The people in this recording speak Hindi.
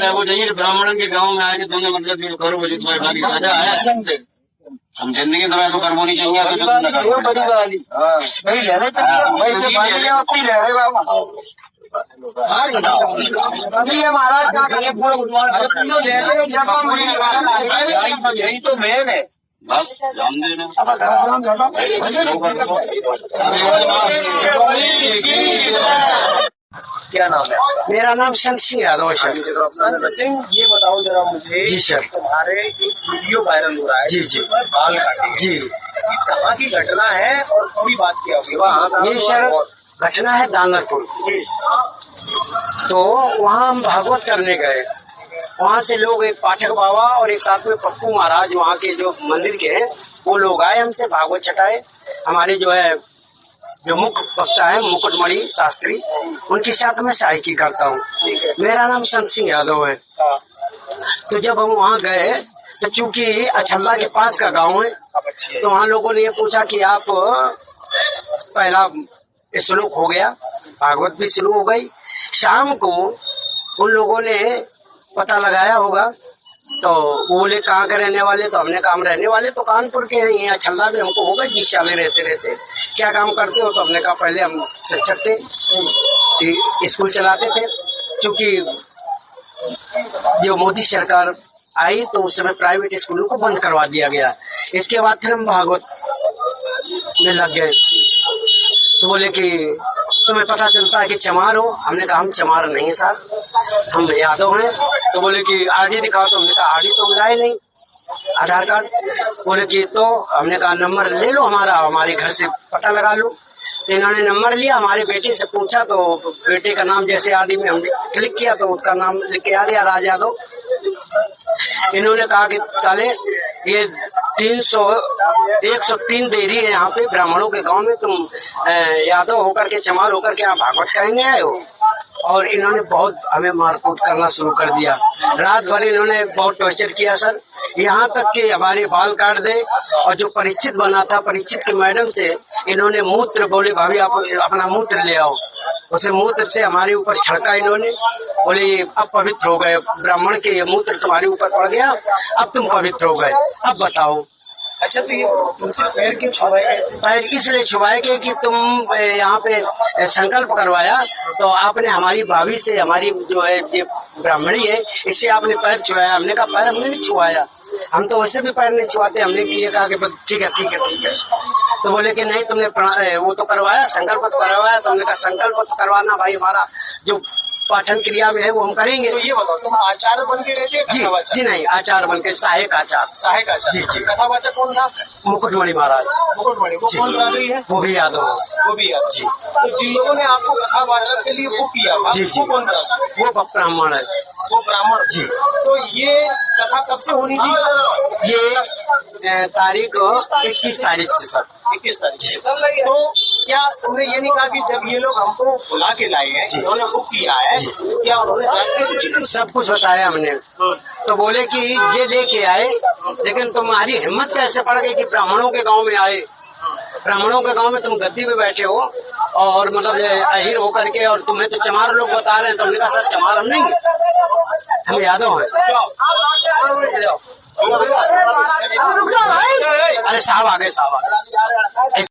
वो चाहिए ब्राह्मण के गांव में आके तुमने मतलब जो करो बोली तुम्हारी बाकी सजा है। हम जिंदगी में ऐसा करवो नहीं चाहिए। महाराज यही तो मेन है। बस जान देना। क्या नाम है? मेरा नाम संत सिंह यादव है सर। संत सिंह, ये बताओ जरा मुझे। जी सर। तुम्हारे एक वीडियो वायरल हो रहा है जी जी बाल काटे। जी, ये कहाँ की घटना है और पूरी बात क्या होगी? ये सर घटना है दानरपुर। तो वहाँ हम भागवत करने गए। वहाँ से लोग, एक पाठक बाबा और एक साथ में पप्पू महाराज वहाँ के जो मंदिर के हैं, वो लोग आए हमसे भागवत छटाए। हमारे जो है जो मुख्य वक्ता है मुकुटमणि शास्त्री, उनके साथ मैं सहायकी करता हूँ। मेरा नाम संत सिंह यादव है। तो जब हम वहाँ गए तो चूंकि अछल्ला के पास का गांव है, तो वहाँ लोगों ने ये पूछा कि आप, पहला श्लोक हो गया, भागवत भी शुरू हो गई। शाम को उन लोगों ने पता लगाया होगा, तो वो बोले कहाँ के रहने वाले? तो हमने कहा हम रहने वाले तो कानपुर के हैं, यहाँ छल्ला भी हमको हो गए 20 साल रहते रहते। क्या काम करते हो? तो हमने कहा पहले हम शिक्षक थे, स्कूल चलाते थे। क्योंकि जो मोदी सरकार आई तो उस समय प्राइवेट स्कूलों को बंद करवा दिया गया। इसके बाद फिर हम भागवत में लग गए। तो बोले कि तुम्हें पता चलता है कि चमार हो? हमने कहा हम चमार नहीं है साहब, हम यादव हैं। तो बोले कि आईडी दिखाओ। तो हमने कहा आईडी तो मिला ही नहीं, आधार कार्ड। बोले कि तो हमने कहा नंबर ले लो हमारा, हमारे घर से पता लगा लो। तो इन्होंने नंबर लिया, हमारे बेटे से पूछा तो बेटे का नाम जैसे आईडी में हमने क्लिक किया तो उसका नाम लिख के आ गया, राज यादव। इन्होंने कहा कि साले ये 103 डेयरी है यहाँ पे ब्राह्मणों के गांव में, तुम यादव होकर के, चमार होकर के यहाँ भागवत कहने आए हो। और इन्होंने बहुत हमें मारकूट करना शुरू कर दिया। रात भर इन्होंने बहुत टॉर्चर किया सर, यहाँ तक कि हमारे बाल काट दे। और जो परीक्षित बना था, परीक्षित के मैडम से इन्होंने मूत्र, बोले भाभी आप अपना मूत्र ले आओ। उसे मूत्र से हमारे ऊपर छिड़का इन्होंने। बोले ये अब पवित्र हो गए, ब्राह्मण के ये मूत्र तुम्हारे ऊपर पड़ गया, अब तुम पवित्र हो गए, अब बताओ। अच्छा, तो ये तुमसे पैर क्यों छुआए? पैर इसलिए छुआए कि तुम यहाँ पे संकल्प करवाया, तो आपने हमारी भाभी से, हमारी जो है ये ब्राह्मणी है, इससे आपने पैर छुआया। हमने कहा पैर हमने नहीं छुआया, हम तो वैसे भी पैर नहीं छुआते। हमने ये कहा कि ठीक है ठीक है ठीक है। तो बोले कि नहीं तुमने वो तो करवाया, संकल्प तो करवाया। तो हमने कहा संकल्प तो करवाना भाई, हमारा जो पाठन क्रिया में है वो हम करेंगे। तो ये बताओ, तुम आचार्य बन के रहते? जी नहीं, आचार्य बन के, सहायक आचार्य। सहायक आचार्य। जी जी। कथावाचक कौन था? मुकुटमणि महाराज। मुकुटमणि, वो कौन बना रही है? वो भी यादव। वो भी यादव। जी। तो जिन लोगों ने आपको कथावाचक के लिए वो किया था, जी जी, वो कौन था? वो ब्राह्मण है। वो ब्राह्मण जी। तो ये कथा कब से होनी थी? ये तारीख 21 तारीख से सर। 21 तारीख। तो क्या तुमने ये नहीं कहा कि जब ये लोग हमको बुला के लाए हैं, इन्होंने बुक किया है, क्या उन्होंने जाके सब कुछ बताया हमने? तो बोले कि ये लेके आए, लेकिन तुम्हारी हिम्मत कैसे पड़ गई कि ब्राह्मणों के गांव में आए? ब्राह्मणों के गांव में तुम गद्दी पे बैठे हो और मतलब अहीर होकर के, और तुम्हें तो चमार लोग बता रहे हैं। तो हमने कहा सर चमार हम नहीं, हम यादव हैं। अरे साहब आ गए, साहब आ गए।